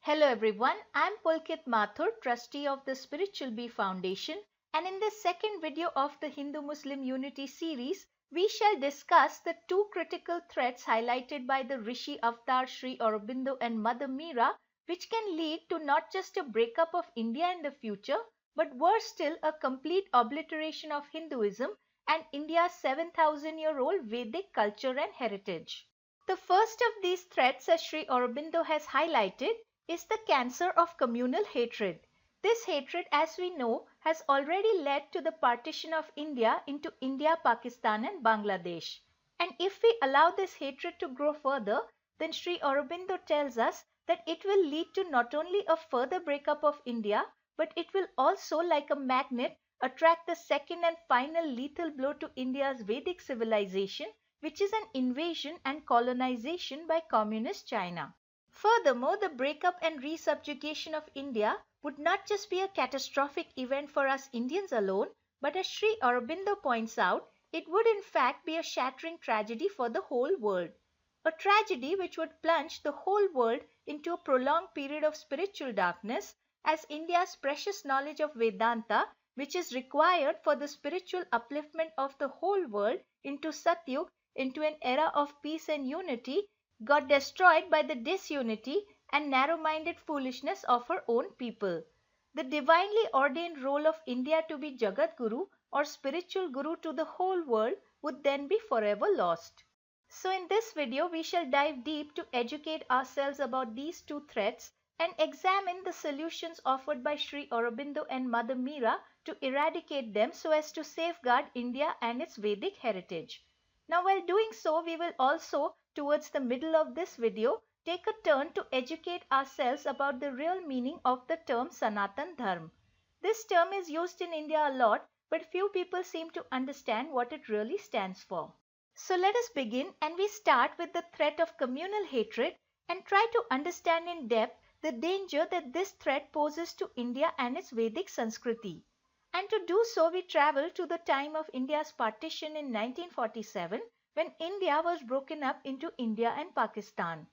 Hello everyone, I am Pulkit Mathur, trustee of the Spiritual Bee Foundation, and in this second video of the Hindu-Muslim Unity series, we shall discuss the two critical threats highlighted by the Rishi Avatar Sri Aurobindo and Mother Mirra, which can lead to not just a breakup of India in the future, but worse still, a complete obliteration of Hinduism and India's 7,000-year-old Vedic culture and heritage. The first of these threats, as Sri Aurobindo has highlighted, is the cancer of communal hatred. This hatred, as we know, has already led to the partition of India into India, Pakistan and Bangladesh. And if we allow this hatred to grow further, then Sri Aurobindo tells us that it will lead to not only a further breakup of India, but it will also, like a magnet, attract the second and final lethal blow to India's Vedic civilization, which is an invasion and colonization by communist China. Furthermore, the breakup and resubjugation of India would not just be a catastrophic event for us Indians alone, but as Sri Aurobindo points out, it would in fact be a shattering tragedy for the whole world. A tragedy which would plunge the whole world into a prolonged period of spiritual darkness, as India's precious knowledge of Vedanta, which is required for the spiritual upliftment of the whole world into Satyug, into an era of peace and unity, got destroyed by the disunity and narrow-minded foolishness of her own people. The divinely ordained role of India to be Jagat Guru or spiritual guru to the whole world would then be forever lost. So in this video, we shall dive deep to educate ourselves about these two threats and examine the solutions offered by Sri Aurobindo and Mother Mirra to eradicate them so as to safeguard India and its Vedic heritage. Now, while doing so, we will also, towards the middle of this video, take a turn to educate ourselves about the real meaning of the term Sanatana Dharma. This term is used in India a lot, but few people seem to understand what it really stands for. So let us begin, and we start with the threat of communal hatred and try to understand in depth the danger that this threat poses to India and its Vedic Sanskriti. And to do so, we travel to the time of India's partition in 1947, when India was broken up into India and Pakistan.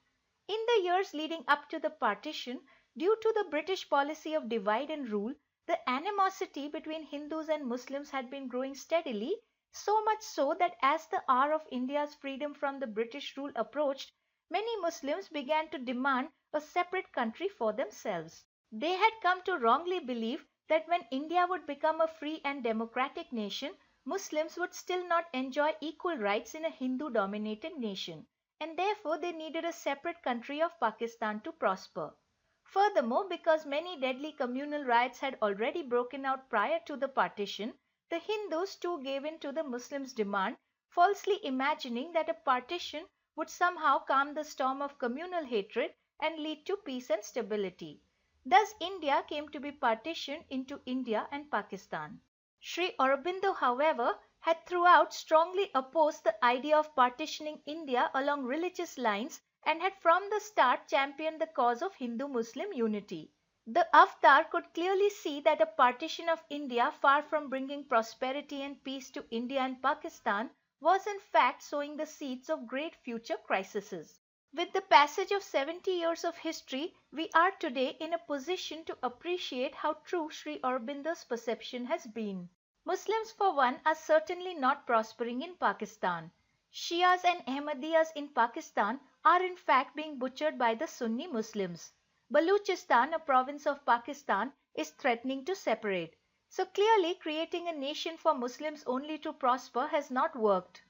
In the years leading up to the partition, due to the British policy of divide and rule, the animosity between Hindus and Muslims had been growing steadily, so much so that as the hour of India's freedom from the British rule approached, many Muslims began to demand a separate country for themselves. They had come to wrongly believe that when India would become a free and democratic nation, Muslims would still not enjoy equal rights in a Hindu-dominated nation, and therefore they needed a separate country of Pakistan to prosper. Furthermore, because many deadly communal riots had already broken out prior to the partition, the Hindus too gave in to the Muslims' demand, falsely imagining that a partition would somehow calm the storm of communal hatred and lead to peace and stability. Thus, India came to be partitioned into India and Pakistan. Sri Aurobindo, however, had throughout strongly opposed the idea of partitioning India along religious lines and had from the start championed the cause of Hindu-Muslim unity. The Avatar could clearly see that a partition of India, far from bringing prosperity and peace to India and Pakistan, was in fact sowing the seeds of great future crises. With the passage of 70 years of history, we are today in a position to appreciate how true Sri Aurobindo's perception has been. Muslims, for one, are certainly not prospering in Pakistan. Shias and Ahmadiyas in Pakistan are in fact being butchered by the Sunni Muslims. Baluchistan, a province of Pakistan, is threatening to separate. So clearly, creating a nation for Muslims only to prosper has not worked.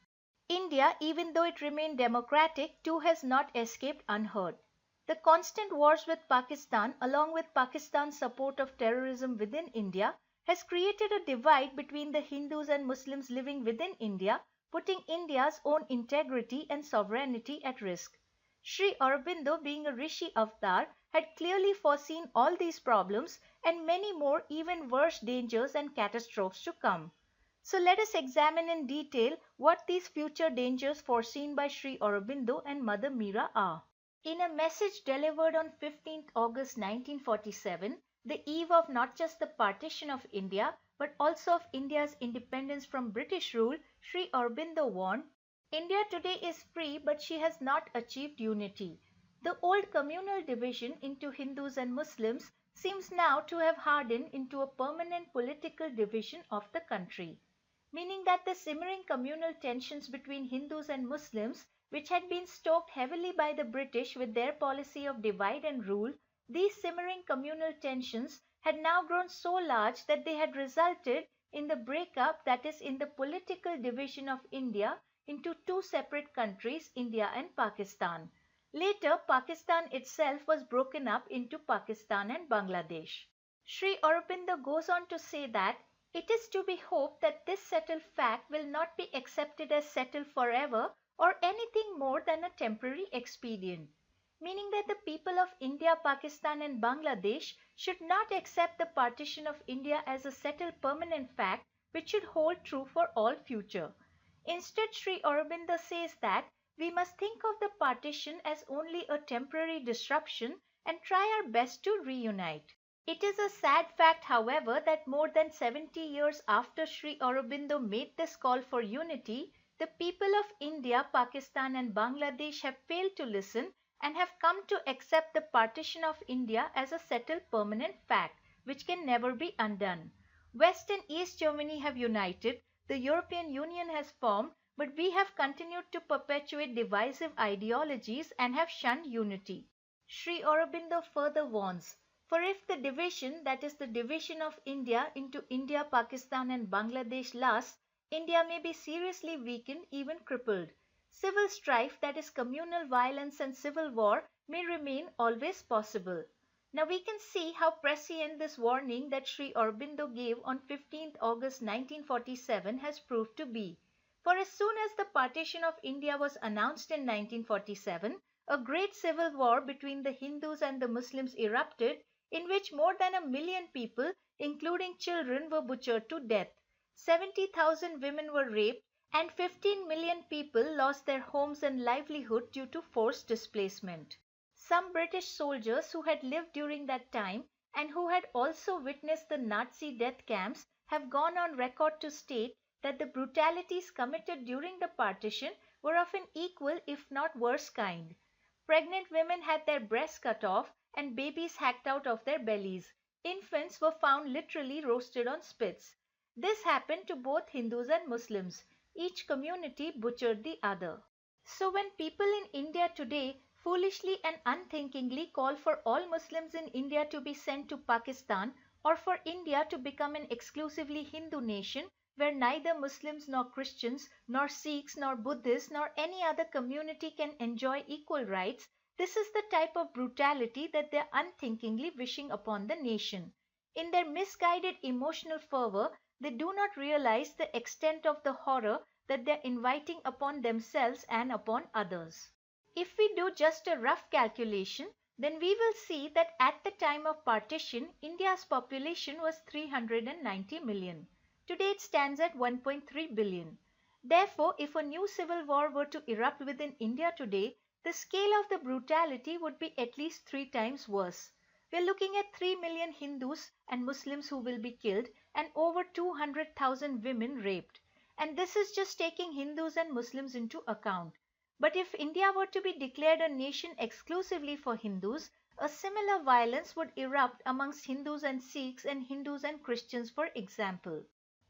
India, even though it remained democratic, too has not escaped unhurt. The constant wars with Pakistan, along with Pakistan's support of terrorism within India, has created a divide between the Hindus and Muslims living within India, putting India's own integrity and sovereignty at risk. Sri Aurobindo, being a Rishi Avatar, had clearly foreseen all these problems and many more even worse dangers and catastrophes to come. So let us examine in detail what these future dangers foreseen by Sri Aurobindo and Mother Mirra are. In a message delivered on 15th August 1947, the eve of not just the partition of India, but also of India's independence from British rule, Sri Aurobindo warned, India today is free, but she has not achieved unity. The old communal division into Hindus and Muslims seems now to have hardened into a permanent political division of the country, meaning that the simmering communal tensions between Hindus and Muslims, which had been stoked heavily by the British with their policy of divide and rule, these simmering communal tensions had now grown so large that they had resulted in the breakup, that is, in the political division of India into two separate countries, India and Pakistan. Later, Pakistan itself was broken up into Pakistan and Bangladesh. Sri Aurobindo goes on to say that it is to be hoped that this settled fact will not be accepted as settled forever or anything more than a temporary expedient, meaning that the people of India, Pakistan and Bangladesh should not accept the partition of India as a settled permanent fact which should hold true for all future. Instead, Sri Aurobindo says that we must think of the partition as only a temporary disruption and try our best to reunite. It is a sad fact, however, that more than 70 years after Sri Aurobindo made this call for unity, the people of India, Pakistan and Bangladesh have failed to listen and have come to accept the partition of India as a settled permanent fact, which can never be undone. West and East Germany have united, the European Union has formed, but we have continued to perpetuate divisive ideologies and have shunned unity. Sri Aurobindo further warns, for if the division, that is the division of India into India, Pakistan and Bangladesh lasts, India may be seriously weakened, even crippled. Civil strife, that is communal violence and civil war, may remain always possible. Now we can see how prescient this warning that Sri Aurobindo gave on 15th August 1947 has proved to be. For as soon as the partition of India was announced in 1947, a great civil war between the Hindus and the Muslims erupted, in which more than 1 million people, including children, were butchered to death. 70,000 women were raped, and 15 million people lost their homes and livelihood due to forced displacement. Some British soldiers who had lived during that time and who had also witnessed the Nazi death camps have gone on record to state that the brutalities committed during the partition were of an equal if not worse kind. Pregnant women had their breasts cut off and babies hacked out of their bellies. Infants were found literally roasted on spits. This happened to both Hindus and Muslims. Each community butchered the other. So when people in India today foolishly and unthinkingly call for all Muslims in India to be sent to Pakistan, or for India to become an exclusively Hindu nation where neither Muslims nor Christians nor Sikhs nor Buddhists nor any other community can enjoy equal rights, this is the type of brutality that they are unthinkingly wishing upon the nation. In their misguided emotional fervor, they do not realize the extent of the horror that they are inviting upon themselves and upon others. If we do just a rough calculation, then we will see that at the time of partition, India's population was 390 million. Today it stands at 1.3 billion. Therefore, if a new civil war were to erupt within India today, the scale of the brutality would be at least 3 times worse. We are looking at 3 million Hindus and Muslims who will be killed and over 200,000 women raped. And this is just taking Hindus and Muslims into account. But if India were to be declared a nation exclusively for Hindus, a similar violence would erupt amongst Hindus and Sikhs and Hindus and Christians, for example.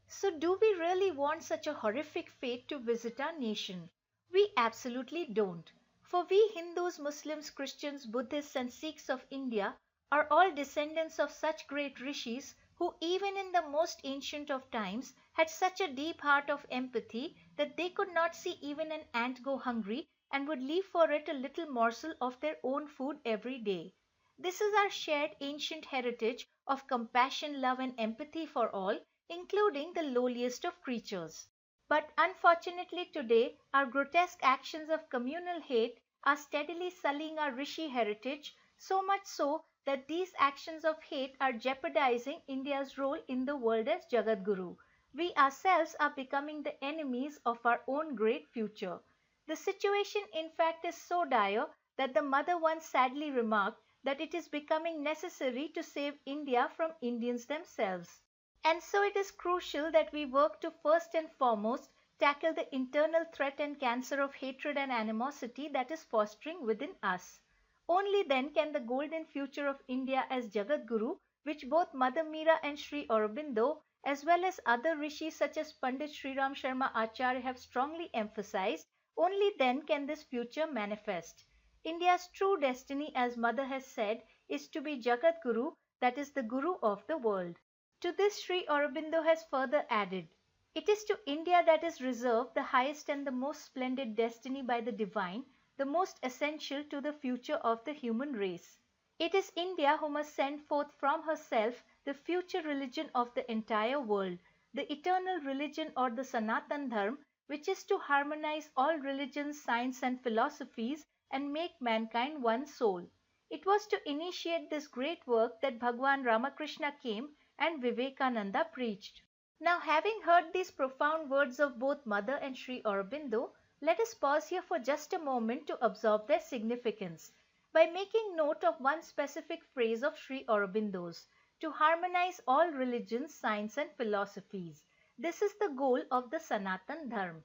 So do we really want such a horrific fate to visit our nation? We absolutely don't. For we Hindus, Muslims, Christians, Buddhists and Sikhs of India are all descendants of such great rishis who even in the most ancient of times had such a deep heart of empathy that they could not see even an ant go hungry and would leave for it a little morsel of their own food every day. This is our shared ancient heritage of compassion, love and empathy for all, including the lowliest of creatures. But unfortunately today, our grotesque actions of communal hate are steadily sullying our rishi heritage, so much so that these actions of hate are jeopardizing India's role in the world as Jagat Guru. We ourselves are becoming the enemies of our own great future. The situation in fact is so dire that the mother once sadly remarked that it is becoming necessary to save India from Indians themselves. And so it is crucial that we work to first and foremost tackle the internal threat and cancer of hatred and animosity that is fostering within us. Only then can the golden future of India as Jagat Guru, which both Mother Mirra and Sri Aurobindo, as well as other rishis such as Pandit Sri Ram Sharma Acharya have strongly emphasized, only then can this future manifest. India's true destiny, as Mother has said, is to be Jagat Guru, that is the Guru of the world. To this Sri Aurobindo has further added, it is to India that is reserved the highest and the most splendid destiny by the divine, the most essential to the future of the human race. It is India who must send forth from herself the future religion of the entire world, the eternal religion or the Sanatana Dharma, which is to harmonize all religions, science and philosophies and make mankind one soul. It was to initiate this great work that Bhagwan Ramakrishna came and Vivekananda preached. Now, having heard these profound words of both Mother and Sri Aurobindo, let us pause here for just a moment to absorb their significance by making note of one specific phrase of Sri Aurobindo's, to harmonize all religions, science and philosophies. This is the goal of the Sanatana Dharma.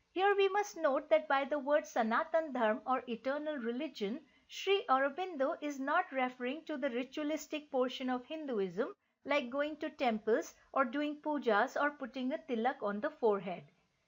Here we must note that by the word Sanatana Dharma or eternal religion, Sri Aurobindo is not referring to the ritualistic portion of Hinduism like going to temples or doing pujas or putting a tilak on the forehead.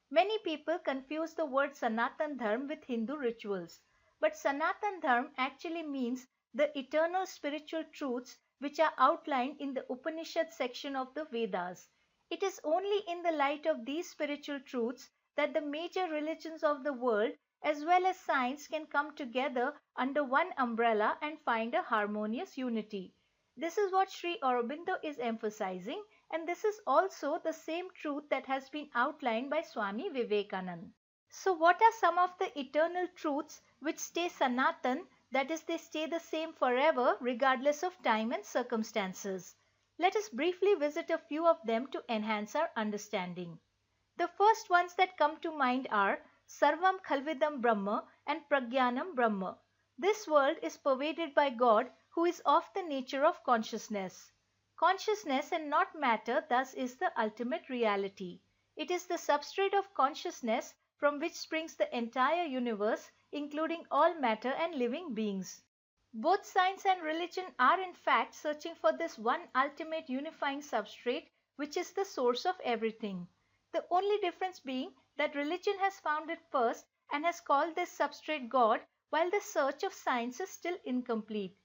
Many people confuse the word Sanatana Dharma with Hindu rituals, but Sanatana Dharma actually means the eternal spiritual truths which are outlined in the Upanishad section of the Vedas. It is only in the light of these spiritual truths that the major religions of the world as well as science can come together under one umbrella and find a harmonious unity. This is what Sri Aurobindo is emphasizing, and this is also the same truth that has been outlined by Swami Vivekananda. So what are some of the eternal truths which stay Sanatan, that is, they stay the same forever regardless of time and circumstances? Let us briefly visit a few of them to enhance our understanding. The first ones that come to mind are Sarvam Khalvidam Brahma and Pragyanam Brahma. This world is pervaded by God, who is of the nature of consciousness. Consciousness and not matter thus is the ultimate reality. It is the substrate of consciousness from which springs the entire universe, including all matter and living beings. Both science and religion are in fact searching for this one ultimate unifying substrate which is the source of everything. The only difference being that religion has found it first and has called this substrate God, while the search of science is still incomplete.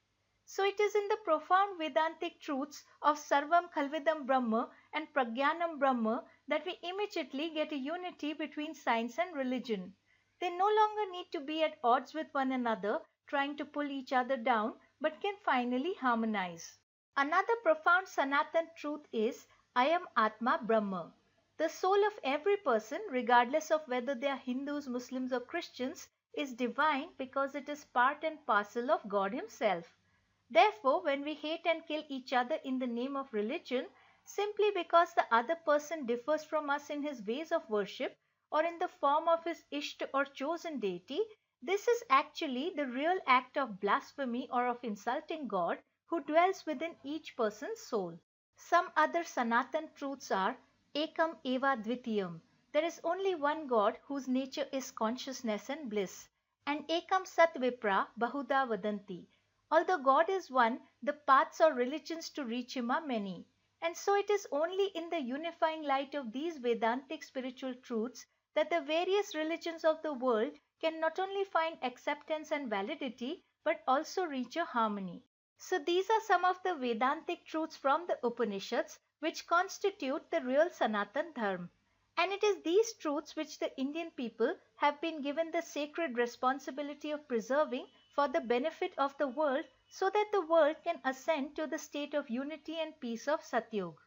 So it is in the profound Vedantic truths of Sarvam Khalvidam Brahma and Pragyanam Brahma that we immediately get a unity between science and religion. They no longer need to be at odds with one another, trying to pull each other down, but can finally harmonize. Another profound Sanatan truth is I am Atma Brahma. The soul of every person, regardless of whether they are Hindus, Muslims or Christians, is divine because it is part and parcel of God Himself. Therefore, when we hate and kill each other in the name of religion, simply because the other person differs from us in his ways of worship or in the form of his Ishta or chosen deity, this is actually the real act of blasphemy or of insulting God who dwells within each person's soul. Some other Sanatan truths are Ekam Eva Dvitiyam. There is only one God whose nature is consciousness and bliss. And Ekam Sat Vipra Bahuda Vadanti. Although God is one, the paths or religions to reach Him are many. And so it is only in the unifying light of these Vedantic spiritual truths that the various religions of the world can not only find acceptance and validity, but also reach a harmony. So these are some of the Vedantic truths from the Upanishads which constitute the real Sanatan Dharma. And it is these truths which the Indian people have been given the sacred responsibility of preserving for the benefit of the world so that the world can ascend to the state of unity and peace of Satyug.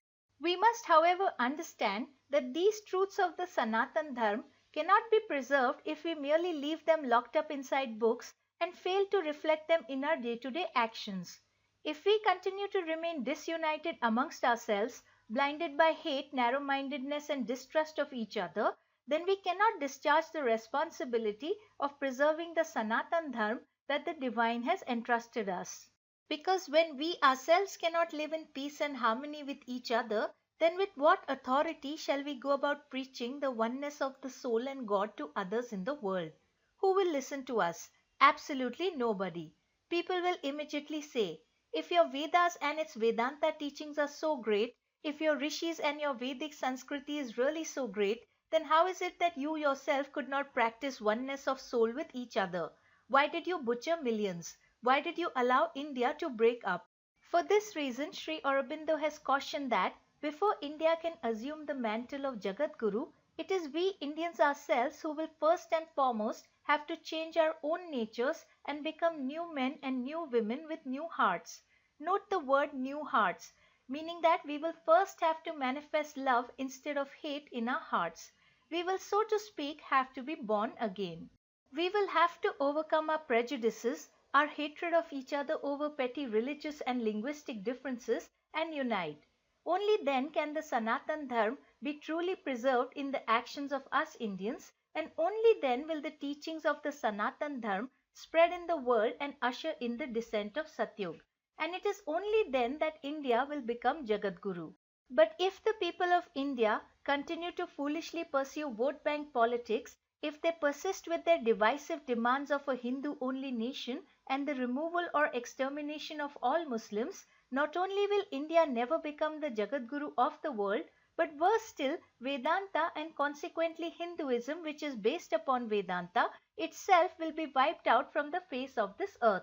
We must, however, understand that these truths of the Sanatan Dharma cannot be preserved if we merely leave them locked up inside books and fail to reflect them in our day-to-day actions. If we continue to remain disunited amongst ourselves, blinded by hate, narrow-mindedness and distrust of each other, then we cannot discharge the responsibility of preserving the Sanatan Dharma that the divine has entrusted us. Because when we ourselves cannot live in peace and harmony with each other, then with what authority shall we go about preaching the oneness of the soul and God to others in the world? Who will listen to us? Absolutely nobody. People will immediately say, if your Vedas and its Vedanta teachings are so great, if your Rishis and your Vedic Sanskriti is really so great, then how is it that you yourself could not practice oneness of soul with each other? Why did you butcher millions? Why did you allow India to break up? For this reason, Sri Aurobindo has cautioned that before India can assume the mantle of Jagat Guru, it is we Indians ourselves who will first and foremost have to change our own natures and become new men and new women with new hearts. Note the word new hearts, meaning that we will first have to manifest love instead of hate in our hearts. We will, so to speak, have to be born again. We will have to overcome our prejudices, our hatred of each other over petty religious and linguistic differences, and unite. Only then can the Sanatana Dharma be truly preserved in the actions of us Indians, and only then will the teachings of the Sanatana Dharma spread in the world and usher in the descent of Satyug. And it is only then that India will become Jagat Guru. But if the people of India continue to foolishly pursue vote bank politics, if they persist with their divisive demands of a Hindu-only nation and the removal or extermination of all Muslims, not only will India never become the Jagat Guru of the world, but worse still, Vedanta and consequently Hinduism, which is based upon Vedanta, itself will be wiped out from the face of this earth.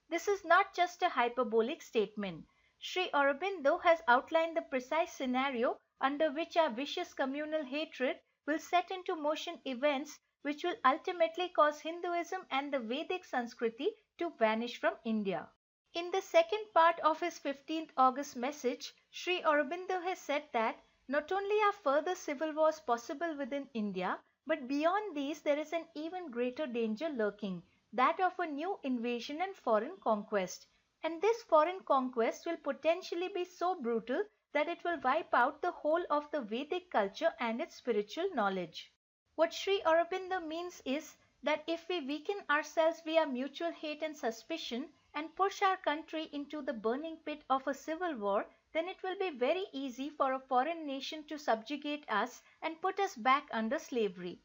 This is not just a hyperbolic statement. Sri Aurobindo has outlined the precise scenario under which our vicious communal hatred will set into motion events which will ultimately cause Hinduism and the Vedic Sanskriti to vanish from India. In the second part of his 15th August message, Sri Aurobindo has said that not only are further civil wars possible within India, but beyond these there is an even greater danger lurking, that of a new invasion and foreign conquest. And this foreign conquest will potentially be so brutal that it will wipe out the whole of the Vedic culture and its spiritual knowledge. What Sri Aurobindo means is that if we weaken ourselves via mutual hate and suspicion and push our country into the burning pit of a civil war, then it will be very easy for a foreign nation to subjugate us and put us back under slavery.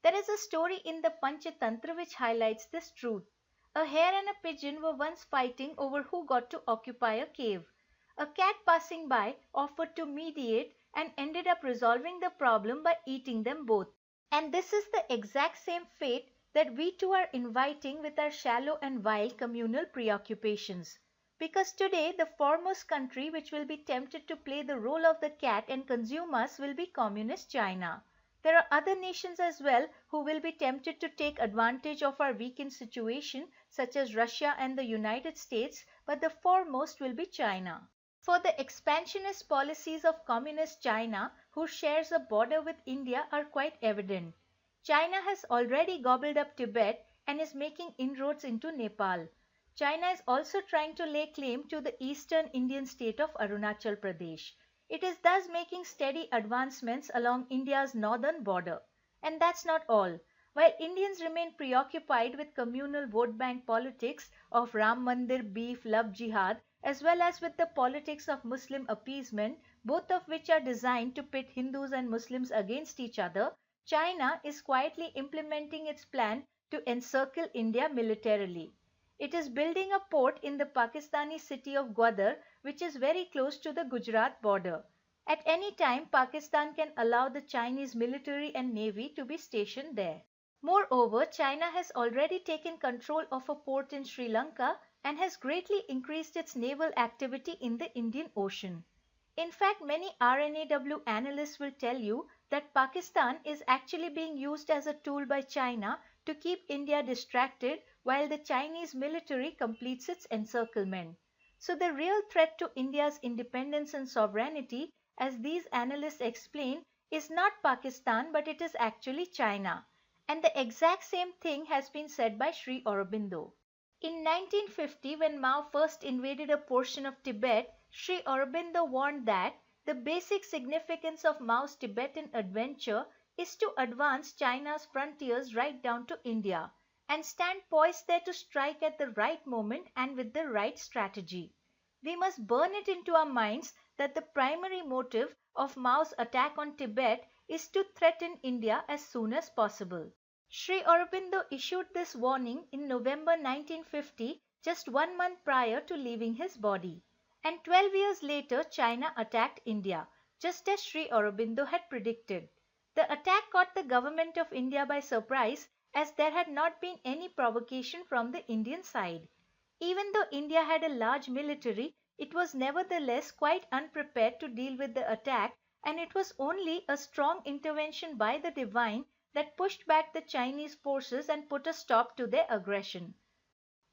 There is a story in the Panchatantra which highlights this truth. A hare and a pigeon were once fighting over who got to occupy a cave. A cat passing by offered to mediate and ended up resolving the problem by eating them both. And this is the exact same fate that we too are inviting with our shallow and vile communal preoccupations. Because today the foremost country which will be tempted to play the role of the cat and consume us will be communist China. There are other nations as well who will be tempted to take advantage of our weakened situation, such as Russia and the United States, but the foremost will be China. For the expansionist policies of communist China, who shares a border with India, are quite evident. China has already gobbled up Tibet and is making inroads into Nepal. China is also trying to lay claim to the eastern Indian state of Arunachal Pradesh. It is thus making steady advancements along India's northern border. And that's not all. While Indians remain preoccupied with communal vote bank politics of Ram Mandir, beef, love jihad, as well as with the politics of Muslim appeasement, both of which are designed to pit Hindus and Muslims against each other, China is quietly implementing its plan to encircle India militarily. It is building a port in the Pakistani city of Gwadar, which is very close to the Gujarat border. At any time, Pakistan can allow the Chinese military and navy to be stationed there. Moreover, China has already taken control of a port in Sri Lanka and has greatly increased its naval activity in the Indian Ocean. In fact, many RNAW analysts will tell you that Pakistan is actually being used as a tool by China to keep India distracted while the Chinese military completes its encirclement. So the real threat to India's independence and sovereignty, as these analysts explain, is not Pakistan but it is actually China. And the exact same thing has been said by Sri Aurobindo. In 1950, when Mao first invaded a portion of Tibet, Sri Aurobindo warned that the basic significance of Mao's Tibetan adventure is to advance China's frontiers right down to India and stand poised there to strike at the right moment and with the right strategy. We must burn it into our minds that the primary motive of Mao's attack on Tibet is to threaten India as soon as possible. Sri Aurobindo issued this warning in November 1950 just 1 month prior to leaving his body. And 12 years later, China attacked India, just as Sri Aurobindo had predicted. The attack caught the government of India by surprise, as there had not been any provocation from the Indian side. Even though India had a large military, it was nevertheless quite unprepared to deal with the attack, and it was only a strong intervention by the divine that pushed back the Chinese forces and put a stop to their aggression.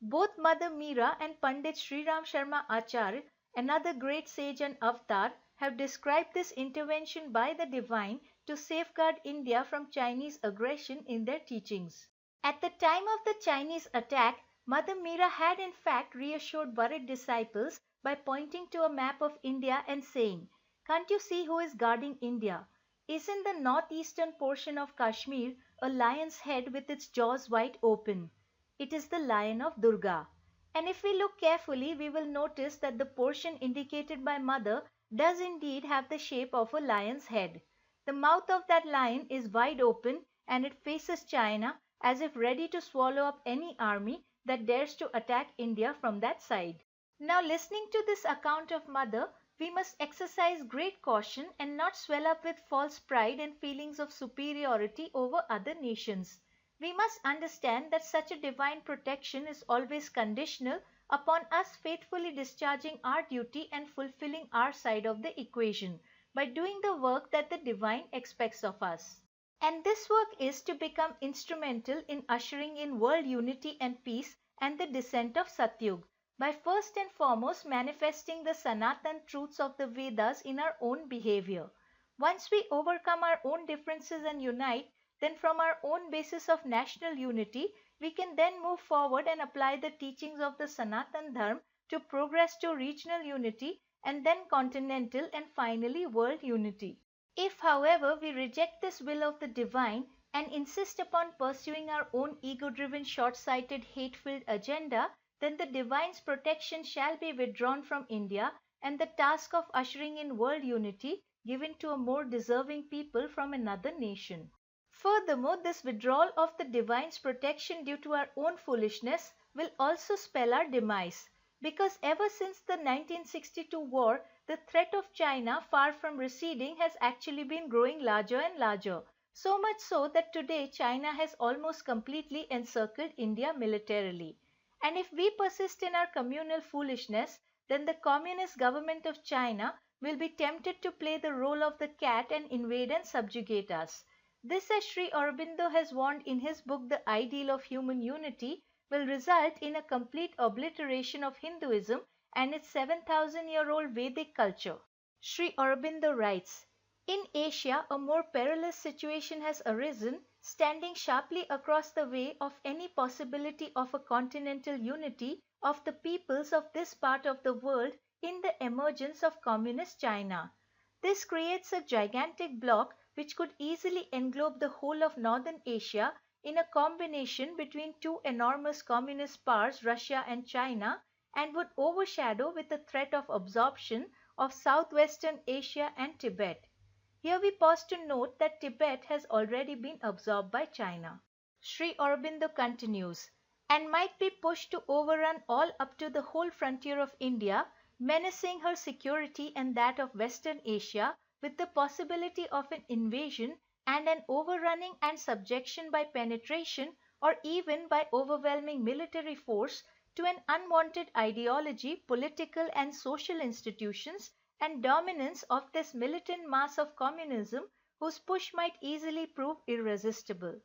Both Mother Mirra and Pandit Sriram Sharma Acharya, another great sage and avatar, have described this intervention by the divine to safeguard India from Chinese aggression in their teachings. At the time of the Chinese attack, Mother Mirra had in fact reassured worried disciples by pointing to a map of India and saying, "Can't you see who is guarding India? Isn't the northeastern portion of Kashmir a lion's head with its jaws wide open? It is the lion of Durga." And if we look carefully, we will notice that the portion indicated by Mother does indeed have the shape of a lion's head. The mouth of that lion is wide open and it faces China as if ready to swallow up any army that dares to attack India from that side. Now, listening to this account of Mother, we must exercise great caution and not swell up with false pride and feelings of superiority over other nations. We must understand that such a divine protection is always conditional upon us faithfully discharging our duty and fulfilling our side of the equation by doing the work that the divine expects of us. And this work is to become instrumental in ushering in world unity and peace and the descent of Satyug, by first and foremost manifesting the Sanatana truths of the Vedas in our own behavior. Once we overcome our own differences and unite, then from our own basis of national unity, we can then move forward and apply the teachings of the Sanatana Dharma to progress to regional unity and then continental and finally world unity. If, however, we reject this will of the divine and insist upon pursuing our own ego-driven, short-sighted, hate-filled agenda, then the divine's protection shall be withdrawn from India and the task of ushering in world unity given to a more deserving people from another nation. Furthermore, this withdrawal of the divine's protection due to our own foolishness will also spell our demise, because ever since the 1962 war, the threat of China, far from receding, has actually been growing larger and larger, so much so that today China has almost completely encircled India militarily. And if we persist in our communal foolishness, then the communist government of China will be tempted to play the role of the cat and invade and subjugate us. This, as Sri Aurobindo has warned in his book The Ideal of Human Unity, will result in a complete obliteration of Hinduism and its 7,000-year-old Vedic culture. Sri Aurobindo writes, "In Asia, a more perilous situation has arisen, standing sharply across the way of any possibility of a continental unity of the peoples of this part of the world in the emergence of communist China. This creates a gigantic bloc which could easily englobe the whole of northern Asia in a combination between two enormous communist powers, Russia and China, and would overshadow with the threat of absorption of southwestern Asia and Tibet." Here we pause to note that Tibet has already been absorbed by China. Sri Aurobindo continues, "and might be pushed to overrun all up to the whole frontier of India, menacing her security and that of Western Asia with the possibility of an invasion and an overrunning and subjection by penetration or even by overwhelming military force to an unwanted ideology, political and social institutions, and dominance of this militant mass of communism whose push might easily prove irresistible."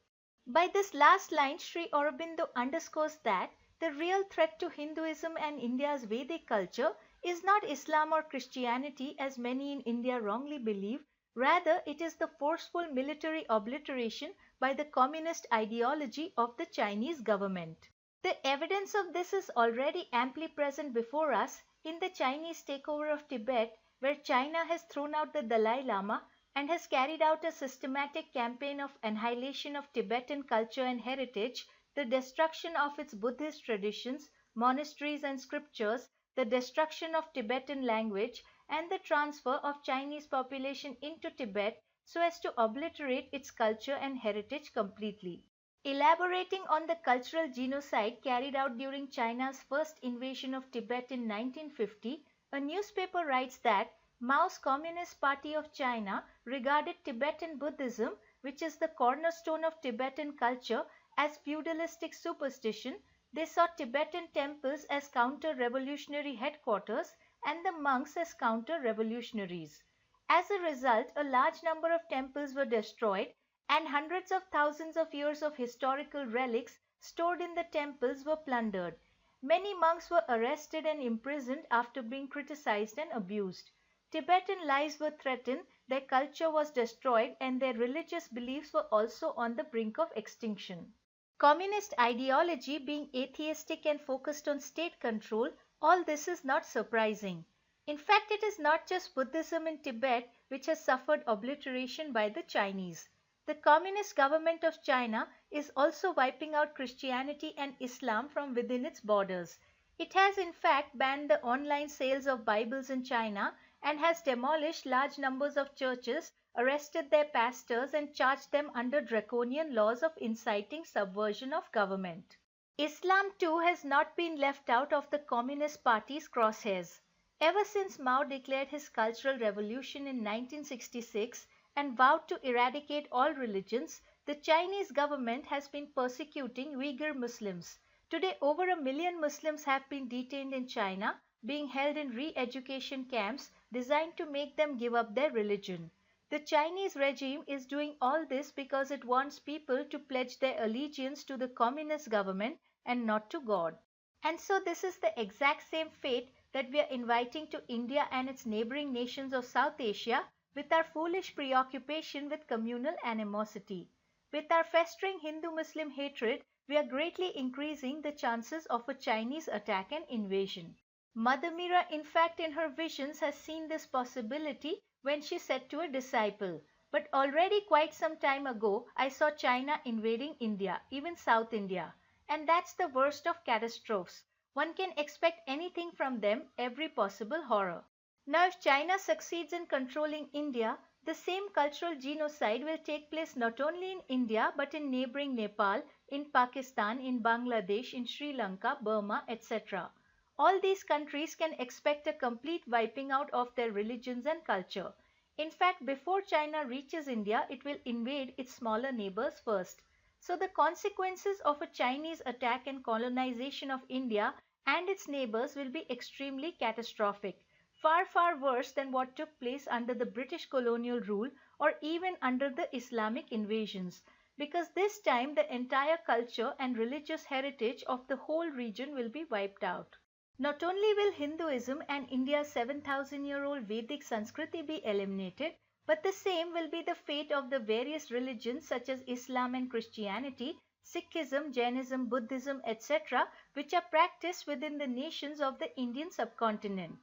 By this last line, Sri Aurobindo underscores that the real threat to Hinduism and India's Vedic culture is not Islam or Christianity as many in India wrongly believe, rather it is the forceful military obliteration by the communist ideology of the Chinese government. The evidence of this is already amply present before us in the Chinese takeover of Tibet, where China has thrown out the Dalai Lama and has carried out a systematic campaign of annihilation of Tibetan culture and heritage, the destruction of its Buddhist traditions, monasteries and scriptures, the destruction of Tibetan language, and the transfer of Chinese population into Tibet so as to obliterate its culture and heritage completely. Elaborating on the cultural genocide carried out during China's first invasion of Tibet in 1950, a newspaper writes that Mao's Communist Party of China regarded Tibetan Buddhism, which is the cornerstone of Tibetan culture, as feudalistic superstition. They saw Tibetan temples as counter-revolutionary headquarters and the monks as counter-revolutionaries. As a result, a large number of temples were destroyed and hundreds of thousands of years of historical relics stored in the temples were plundered. Many monks were arrested and imprisoned after being criticized and abused. Tibetan lives were threatened, their culture was destroyed, and their religious beliefs were also on the brink of extinction. Communist ideology being atheistic and focused on state control, all this is not surprising. In fact, it is not just Buddhism in Tibet which has suffered obliteration by the Chinese. The Communist government of China is also wiping out Christianity and Islam from within its borders. It has in fact banned the online sales of Bibles in China and has demolished large numbers of churches, arrested their pastors and charged them under draconian laws of inciting subversion of government. Islam too has not been left out of the Communist Party's crosshairs. Ever since Mao declared his Cultural Revolution in 1966 and vowed to eradicate all religions, the Chinese government has been persecuting Uyghur Muslims. Today, over 1 million Muslims have been detained in China, being held in re-education camps designed to make them give up their religion. The Chinese regime is doing all this because it wants people to pledge their allegiance to the communist government and not to God. And so this is the exact same fate that we are inviting to India and its neighboring nations of South Asia with our foolish preoccupation with communal animosity. With our festering Hindu-Muslim hatred, we are greatly increasing the chances of a Chinese attack and invasion. Mother Mirra, in fact, in her visions has seen this possibility when she said to a disciple, "But already quite some time ago, I saw China invading India, even South India. And that's the worst of catastrophes. One can expect anything from them, every possible horror." Now, if China succeeds in controlling India, the same cultural genocide will take place not only in India but in neighboring Nepal, in Pakistan, in Bangladesh, in Sri Lanka, Burma, etc. All these countries can expect a complete wiping out of their religions and culture. In fact, before China reaches India, it will invade its smaller neighbors first. So the consequences of a Chinese attack and colonization of India and its neighbors will be extremely catastrophic. Far, far worse than what took place under the British colonial rule or even under the Islamic invasions, because this time the entire culture and religious heritage of the whole region will be wiped out. Not only will Hinduism and India's 7,000-year-old Vedic Sanskriti be eliminated, but the same will be the fate of the various religions such as Islam and Christianity, Sikhism, Jainism, Buddhism, etc., which are practiced within the nations of the Indian subcontinent.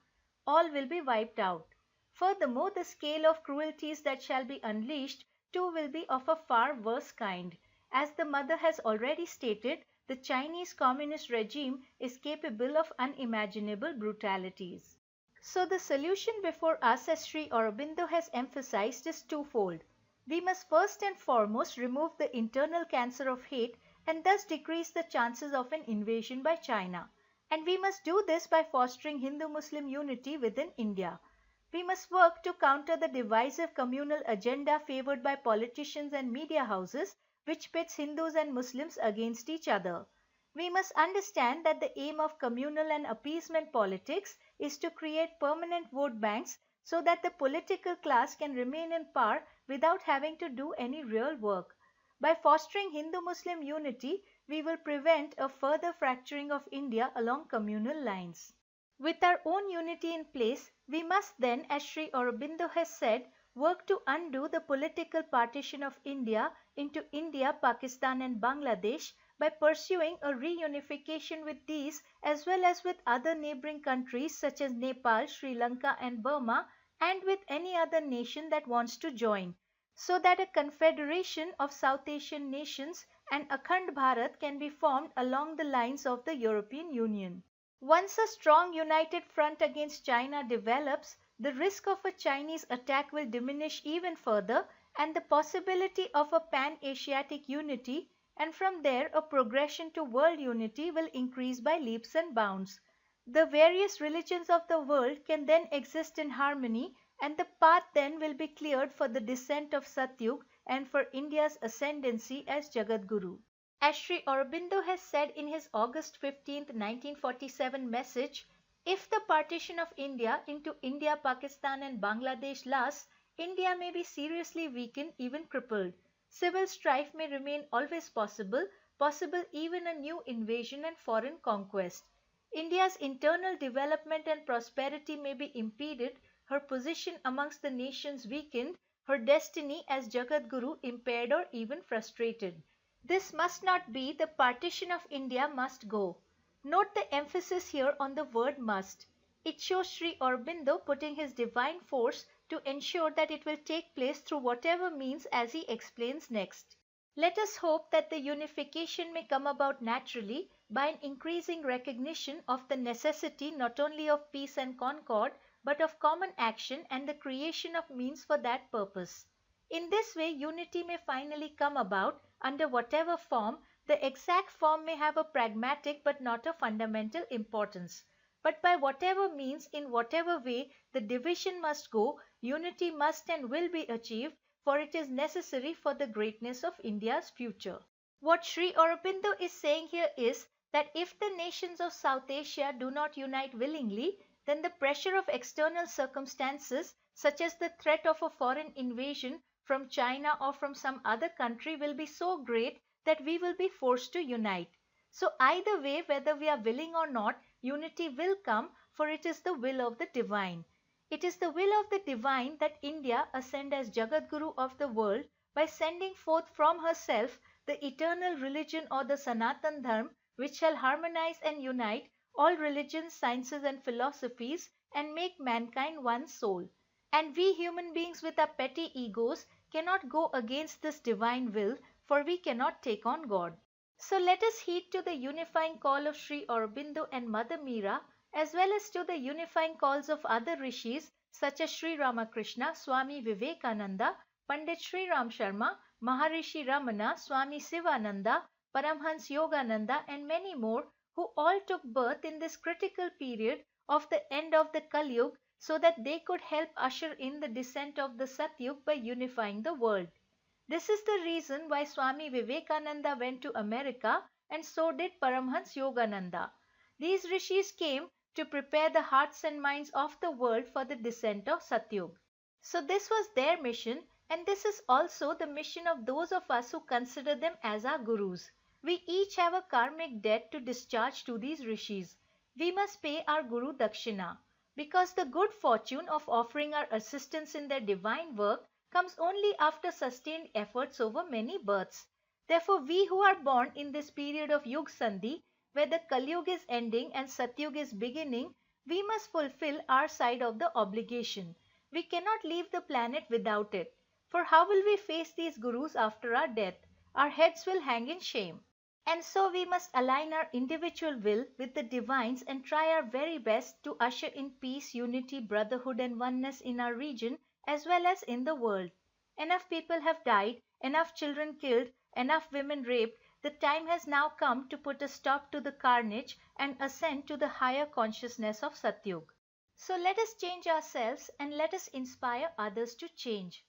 All will be wiped out. Furthermore, the scale of cruelties that shall be unleashed too will be of a far worse kind. As the mother has already stated, the Chinese communist regime is capable of unimaginable brutalities. So the solution before us, as Sri Aurobindo has emphasized, is twofold. We must first and foremost remove the internal cancer of hate and thus decrease the chances of an invasion by China. And we must do this by fostering Hindu-Muslim unity within India. We must work to counter the divisive communal agenda favored by politicians and media houses, which pits Hindus and Muslims against each other. We must understand that the aim of communal and appeasement politics is to create permanent vote banks so that the political class can remain in power without having to do any real work. By fostering Hindu-Muslim unity, we will prevent a further fracturing of India along communal lines. With our own unity in place, we must then, as Sri Aurobindo has said, work to undo the political partition of India into India, Pakistan and Bangladesh by pursuing a reunification with these as well as with other neighboring countries such as Nepal, Sri Lanka and Burma, and with any other nation that wants to join, so that a confederation of South Asian nations and Akhand Bharat can be formed along the lines of the European Union. Once a strong united front against China develops, the risk of a Chinese attack will diminish even further and the possibility of a pan-Asiatic unity, and from there a progression to world unity will increase by leaps and bounds. The various religions of the world can then exist in harmony, and the path then will be cleared for the descent of Satyug and for India's ascendancy as Jagat Guru. As Sri Aurobindo has said in his August 15, 1947 message, if the partition of India into India, Pakistan and Bangladesh lasts, India may be seriously weakened, even crippled. Civil strife may remain always possible, possible even a new invasion and foreign conquest. India's internal development and prosperity may be impeded, her position amongst the nations weakened, her destiny as Jagat Guru impaired or even frustrated. This must not be. The partition of India must go. Note the emphasis here on the word must. It shows Sri Aurobindo putting his divine force to ensure that it will take place through whatever means, as he explains next. Let us hope that the unification may come about naturally by an increasing recognition of the necessity not only of peace and concord, but of common action and the creation of means for that purpose. In this way, unity may finally come about under whatever form. The exact form may have a pragmatic but not a fundamental importance. But by whatever means, in whatever way, the division must go, unity must and will be achieved, for it is necessary for the greatness of India's future. What Sri Aurobindo is saying here is that if the nations of South Asia do not unite willingly, then the pressure of external circumstances, such as the threat of a foreign invasion from China or from some other country, will be so great that we will be forced to unite. So either way, whether we are willing or not, unity will come, for it is the will of the divine. It is the will of the divine that India ascend as Jagat Guru of the world by sending forth from herself the eternal religion or the Sanatana Dharma, which shall harmonize and unite all religions, sciences and philosophies and make mankind one soul. And we human beings with our petty egos cannot go against this divine will, for we cannot take on God. So let us heed to the unifying call of Sri Aurobindo and Mother Mirra, as well as to the unifying calls of other rishis such as Sri Ramakrishna, Swami Vivekananda, Pandit Sri Ram Sharma, Maharishi Ramana, Swami Sivananda, Paramhans Yogananda and many more, who all took birth in this critical period of the end of the Kali Yuga, so that they could help usher in the descent of the Satyug by unifying the world. This is the reason why Swami Vivekananda went to America, and so did Paramhans Yogananda. These rishis came to prepare the hearts and minds of the world for the descent of Satyug. So this was their mission, and this is also the mission of those of us who consider them as our gurus. We each have a karmic debt to discharge to these rishis. We must pay our Guru Dakshina, because the good fortune of offering our assistance in their divine work comes only after sustained efforts over many births. Therefore, we who are born in this period of Yug Sandhi, where the Kali Yuga is ending and Satyug is beginning, we must fulfill our side of the obligation. We cannot leave the planet without it. For how will we face these gurus after our death? Our heads will hang in shame. And so we must align our individual will with the divine's and try our very best to usher in peace, unity, brotherhood and oneness in our region as well as in the world. Enough people have died, enough children killed, enough women raped. The time has now come to put a stop to the carnage and ascend to the higher consciousness of Satyug. So let us change ourselves and let us inspire others to change.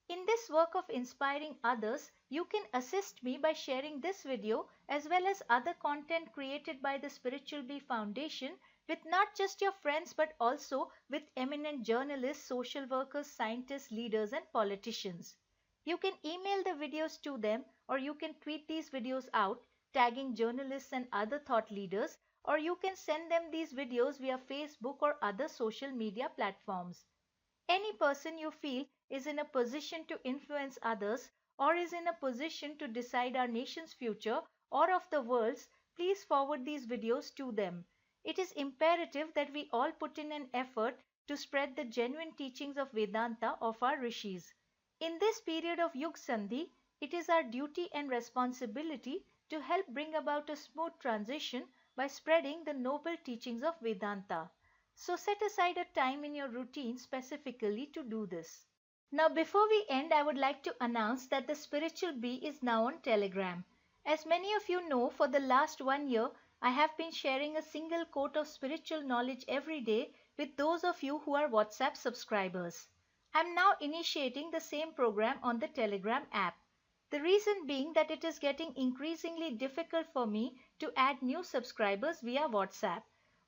In this work of inspiring others, you can assist me by sharing this video as well as other content created by the Spiritual Bee Foundation with not just your friends but also with eminent journalists, social workers, scientists, leaders and politicians. You can email the videos to them, or you can tweet these videos out tagging journalists and other thought leaders, or you can send them these videos via Facebook or other social media platforms. Any person you feel is in a position to influence others or is in a position to decide our nation's future or of the world's, please forward these videos to them. It is imperative that we all put in an effort to spread the genuine teachings of Vedanta of our rishis. In this period of Yug Sandhi, it is our duty and responsibility to help bring about a smooth transition by spreading the noble teachings of Vedanta. So set aside a time in your routine specifically to do this. Now before we end, I would like to announce that the Spiritual Bee is now on Telegram. As many of you know, for the last 1 year, I have been sharing a single quote of spiritual knowledge every day with those of you who are WhatsApp subscribers. I am now initiating the same program on the Telegram app. The reason being that it is getting increasingly difficult for me to add new subscribers via WhatsApp.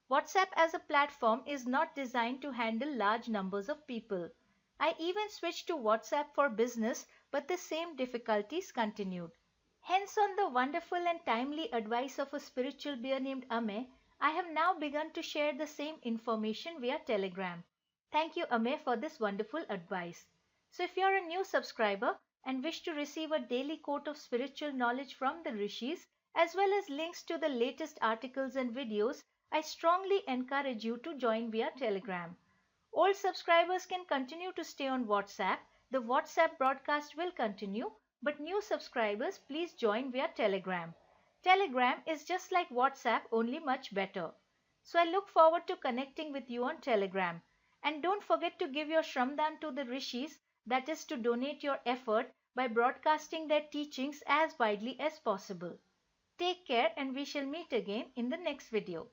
WhatsApp as a platform is not designed to handle large numbers of people. I even switched to WhatsApp for business, but the same difficulties continued. Hence, on the wonderful and timely advice of a spiritual being named Ame, I have now begun to share the same information via Telegram. Thank you, Ame, for this wonderful advice. So, if you are a new subscriber and wish to receive a daily quote of spiritual knowledge from the rishis, as well as links to the latest articles and videos, I strongly encourage you to join via Telegram. Old subscribers can continue to stay on WhatsApp. The WhatsApp broadcast will continue, but new subscribers please join via Telegram. Telegram is just like WhatsApp, only much better. So I look forward to connecting with you on Telegram. And don't forget to give your Shramdan to the rishis, that is to donate your effort by broadcasting their teachings as widely as possible. Take care, and we shall meet again in the next video.